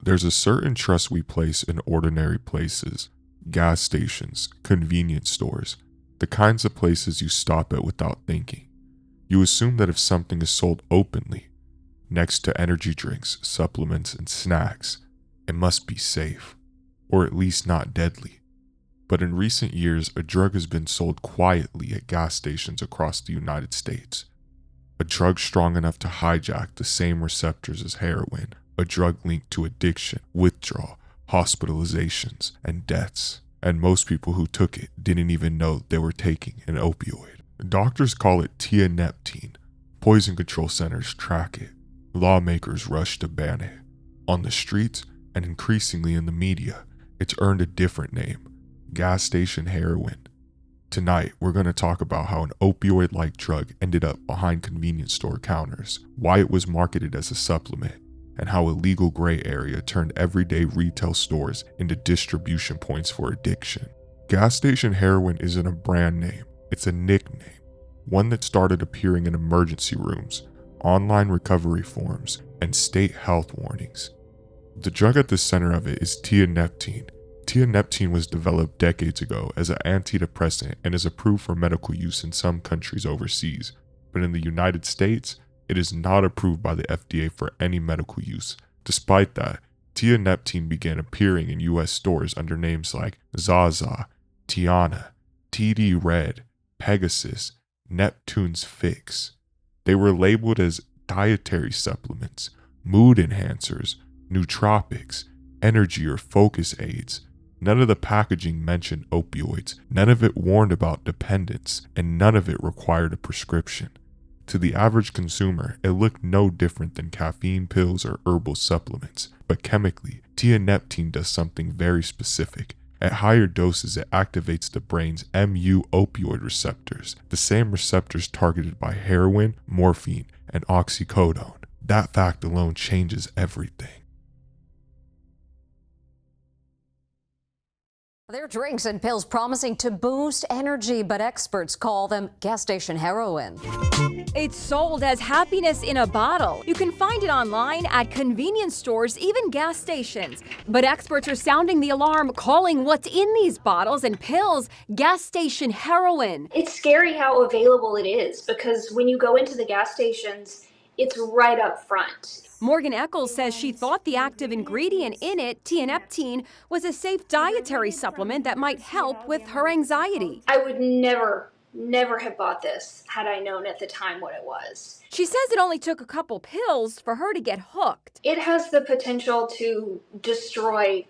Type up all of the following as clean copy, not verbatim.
There's a certain trust we place in ordinary places, gas stations, convenience stores, the kinds of places you stop at without thinking. You assume that if something is sold openly, next to energy drinks, supplements, and snacks, it must be safe, or at least not deadly. But in recent years, a drug has been sold quietly at gas stations across the United States. A drug strong enough to hijack the same receptors as heroin, a drug linked to addiction, withdrawal, hospitalizations, and deaths. And most people who took it didn't even know they were taking an opioid. Doctors call it tianeptine. Poison control centers track it. Lawmakers rush to ban it. On the streets, and increasingly in the media, it's earned a different name, gas station heroin. Tonight, we're going to talk about how an opioid-like drug ended up behind convenience store counters, why it was marketed as a supplement, and how a legal gray area turned everyday retail stores into distribution points for addiction. Gas station heroin isn't a brand name, it's a nickname, one that started appearing in emergency rooms, online recovery forums, and state health warnings. The drug at the center of it is tianeptine. Tianeptine was developed decades ago as an antidepressant and is approved for medical use in some countries overseas, but in the United States, it is not approved by the FDA for any medical use. Despite that, tianeptine began appearing in US stores under names like ZaZa, Tianaa, TD Red, Pegasus, Neptune's Fix. They were labeled as dietary supplements, mood enhancers, nootropics, energy or focus aids. None of the packaging mentioned opioids, none of it warned about dependence, and none of it required a prescription. To the average consumer, it looked no different than caffeine pills or herbal supplements, but chemically, tianeptine does something very specific. At higher doses, it activates the brain's mu opioid receptors, the same receptors targeted by heroin, morphine, and oxycodone. That fact alone changes everything. They're drinks and pills promising to boost energy, but experts call them gas station heroin. It's sold as happiness in a bottle. You can find it online at convenience stores, even gas stations. But experts are sounding the alarm, calling what's in these bottles and pills gas station heroin. It's scary how available it is because when you go into the gas stations, it's right up front. Morgan Eccles says she thought the active ingredient in it, tianeptine, was a safe dietary supplement that might help with her anxiety. I would never have bought this had I known at the time what it was. She says it only took a couple pills for her to get hooked. It has the potential to destroy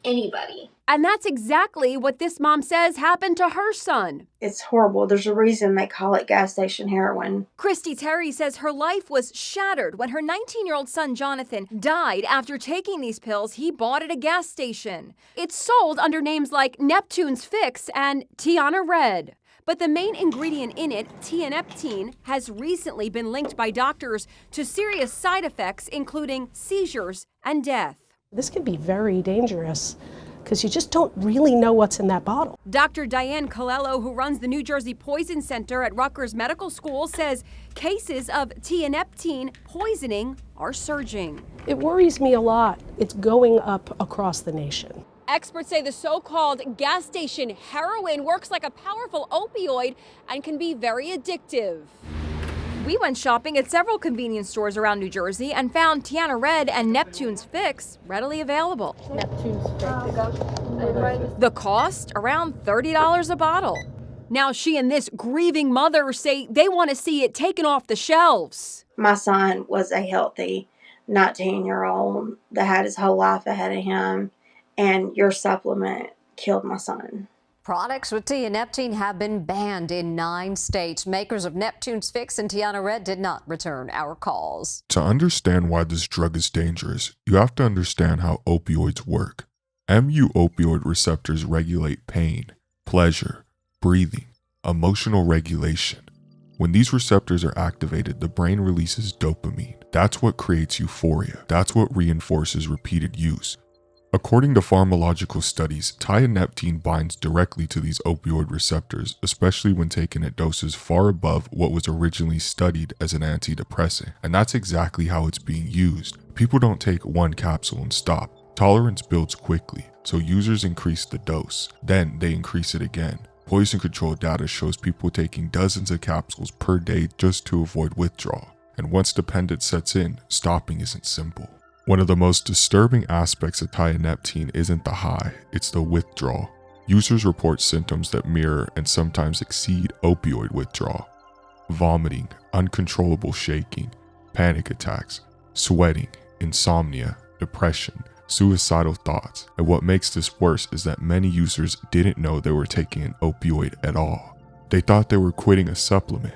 anybody. And that's exactly what this mom says happened to her son. It's horrible. There's a reason they call it gas station heroin. Christy Terry says her life was shattered when her 19-year-old son Jonathan died after taking these pills he bought at a gas station. It's sold under names like Neptune's Fix and Tianaa Red. But the main ingredient in it, tianeptine, has recently been linked by doctors to serious side effects, including seizures and death. This can be very dangerous because you just don't really know what's in that bottle. Dr. Diane Colello, who runs the New Jersey Poison Center at Rutgers Medical School, says cases of tianeptine poisoning are surging. It worries me a lot. It's going up across the nation. Experts say the so-called gas station heroin works like a powerful opioid and can be very addictive. We went shopping at several convenience stores around New Jersey and found Tianaa Red and Neptune's Fix readily available. Neptune's Fix. The cost, around $30 a bottle. Now she and this grieving mother say they want to see it taken off the shelves. My son was a healthy 19-year-old that had his whole life ahead of him, and your supplement killed my son. Products with tianeptine have been banned in 9 states. Makers of Neptune's Fix and Tianaa Red did not return our calls. To understand why this drug is dangerous, you have to understand how opioids work. Mu opioid receptors regulate pain, pleasure, breathing, emotional regulation. When these receptors are activated, the brain releases dopamine. That's what creates euphoria. That's what reinforces repeated use. According to pharmacological studies, tianeptine binds directly to these opioid receptors, especially when taken at doses far above what was originally studied as an antidepressant. And that's exactly how it's being used. People don't take one capsule and stop. Tolerance builds quickly, so users increase the dose. Then they increase it again. Poison control data shows people taking dozens of capsules per day just to avoid withdrawal. And once dependence sets in, stopping isn't simple. One of the most disturbing aspects of tianeptine isn't the high, it's the withdrawal. Users report symptoms that mirror and sometimes exceed opioid withdrawal. Vomiting, uncontrollable shaking, panic attacks, sweating, insomnia, depression, suicidal thoughts. And what makes this worse is that many users didn't know they were taking an opioid at all. They thought they were quitting a supplement.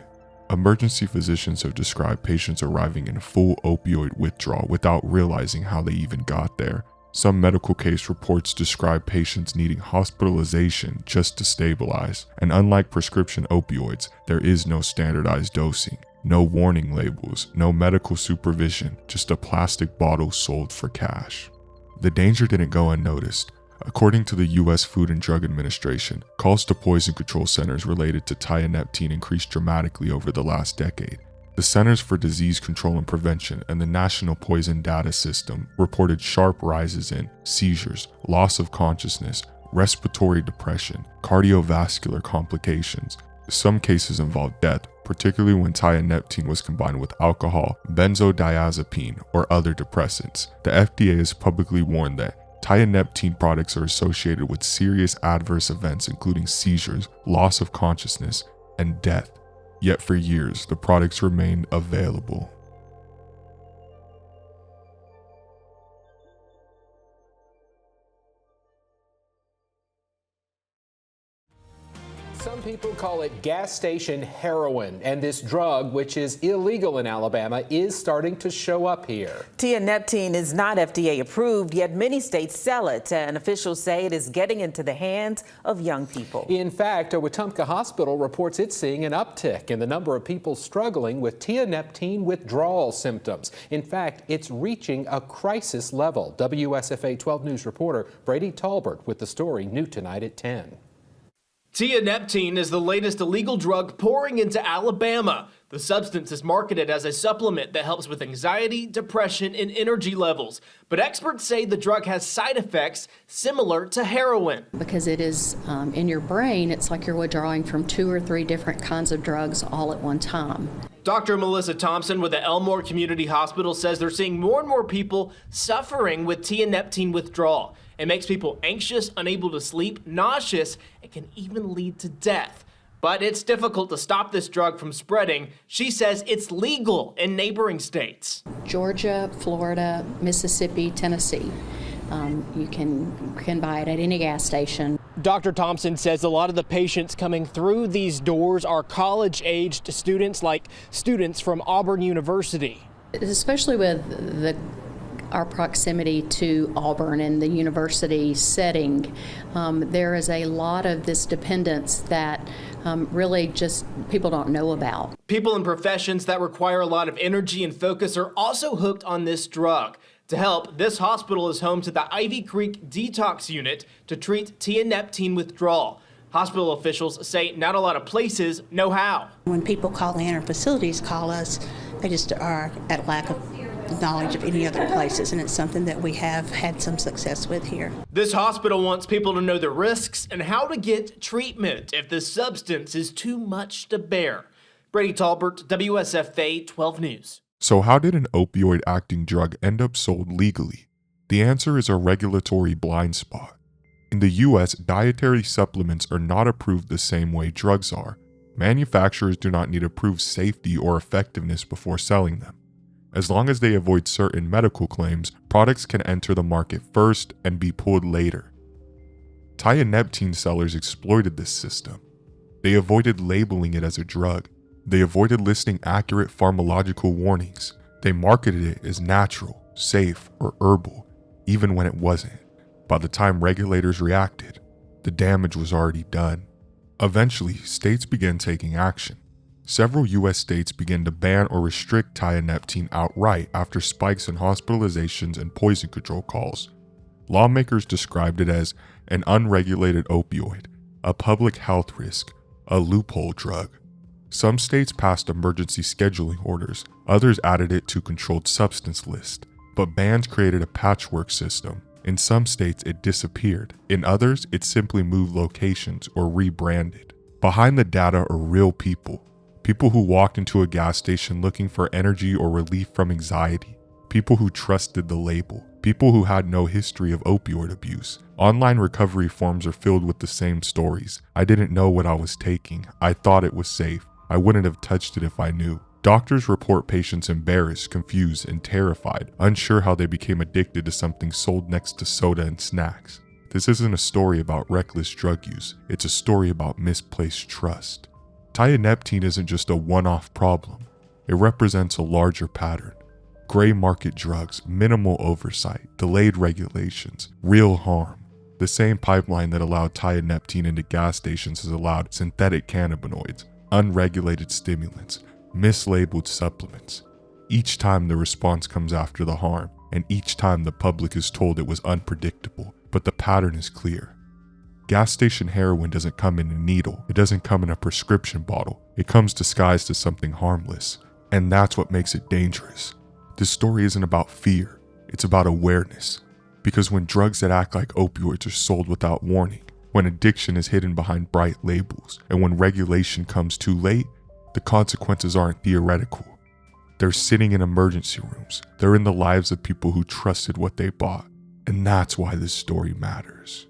Emergency physicians have described patients arriving in full opioid withdrawal without realizing how they even got there. Some medical case reports describe patients needing hospitalization just to stabilize. And unlike prescription opioids, there is no standardized dosing. No warning labels, no medical supervision, just a plastic bottle sold for cash. The danger didn't go unnoticed. According to the U.S. Food and Drug Administration, calls to poison control centers related to tianeptine increased dramatically over the last decade. The Centers for Disease Control and Prevention and the National Poison Data System reported sharp rises in seizures, loss of consciousness, respiratory depression, cardiovascular complications. Some cases involved death, particularly when tianeptine was combined with alcohol, benzodiazepine, or other depressants. The FDA has publicly warned that tianeptine products are associated with serious adverse events including seizures, loss of consciousness, and death. Yet for years, the products remained available. Some people call it gas station heroin, and this drug, which is illegal in Alabama, is starting to show up here. Tianeptine is not FDA approved, yet many states sell it, and officials say it is getting into the hands of young people. In fact, a Wetumpka hospital reports it's seeing an uptick in the number of people struggling with tianeptine withdrawal symptoms. In fact, it's reaching a crisis level. WSFA 12 News reporter Brady Talbert with the story, new tonight at 10. Tianeptine is the latest illegal drug pouring into Alabama. The substance is marketed as a supplement that helps with anxiety, depression, and energy levels. But experts say the drug has side effects similar to heroin. Because it is in your brain, it's like you're withdrawing from 2 or 3 different kinds of drugs all at one time. Dr. Melissa Thompson with the Elmore Community Hospital says they're seeing more and more people suffering with tianeptine withdrawal. It makes people anxious, unable to sleep, nauseous, and can even lead to death. But it's difficult to stop this drug from spreading. She says it's legal in neighboring states. Georgia, Florida, Mississippi, Tennessee. You can buy it at any gas station. Dr. Thompson says a lot of the patients coming through these doors are college-aged students, like students from Auburn University. Especially with our proximity to Auburn and the university setting, there is a lot of this dependence that really just people don't know about. People in professions that require a lot of energy and focus are also hooked on this drug. To help, this hospital is home to the Ivy Creek Detox Unit to treat tianeptine withdrawal. Hospital officials say not a lot of places know how. When people call in or facilities call us, they just are at lack of knowledge of any other places, and it's something that we have had some success with here. This hospital wants people to know the risks and how to get treatment if the substance is too much to bear. Brady Talbert, WSFA 12 News. So how did an opioid-acting drug end up sold legally? The answer is a regulatory blind spot. In the US, dietary supplements are not approved the same way drugs are. Manufacturers do not need to prove safety or effectiveness before selling them. As long as they avoid certain medical claims, products can enter the market first and be pulled later. Tianeptine sellers exploited this system. They avoided labeling it as a drug. They avoided listing accurate pharmacological warnings. They marketed it as natural, safe, or herbal, even when it wasn't. By the time regulators reacted, the damage was already done. Eventually, states began taking action. Several U.S. states began to ban or restrict tianeptine outright after spikes in hospitalizations and poison control calls. Lawmakers described it as an unregulated opioid, a public health risk, a loophole drug. Some states passed emergency scheduling orders, others added it to controlled substance lists. But bans created a patchwork system. In some states, it disappeared. In others, it simply moved locations or rebranded. Behind the data are real people. People who walked into a gas station looking for energy or relief from anxiety. People who trusted the label. People who had no history of opioid abuse. Online recovery forums are filled with the same stories. I didn't know what I was taking. I thought it was safe. I wouldn't have touched it if I knew. Doctors report patients embarrassed, confused, and terrified, unsure how they became addicted to something sold next to soda and snacks. This isn't a story about reckless drug use. It's a story about misplaced trust. Tianeptine isn't just a one-off problem. It represents a larger pattern. Gray market drugs, minimal oversight, delayed regulations, real harm. The same pipeline that allowed tianeptine into gas stations has allowed synthetic cannabinoids, unregulated stimulants, mislabeled supplements. Each time the response comes after the harm, and each time the public is told it was unpredictable, but the pattern is clear. Gas station heroin doesn't come in a needle, it doesn't come in a prescription bottle, it comes disguised as something harmless, and that's what makes it dangerous. This story isn't about fear, it's about awareness. Because when drugs that act like opioids are sold without warning, when addiction is hidden behind bright labels, and when regulation comes too late, the consequences aren't theoretical. They're sitting in emergency rooms. They're in the lives of people who trusted what they bought. And that's why this story matters.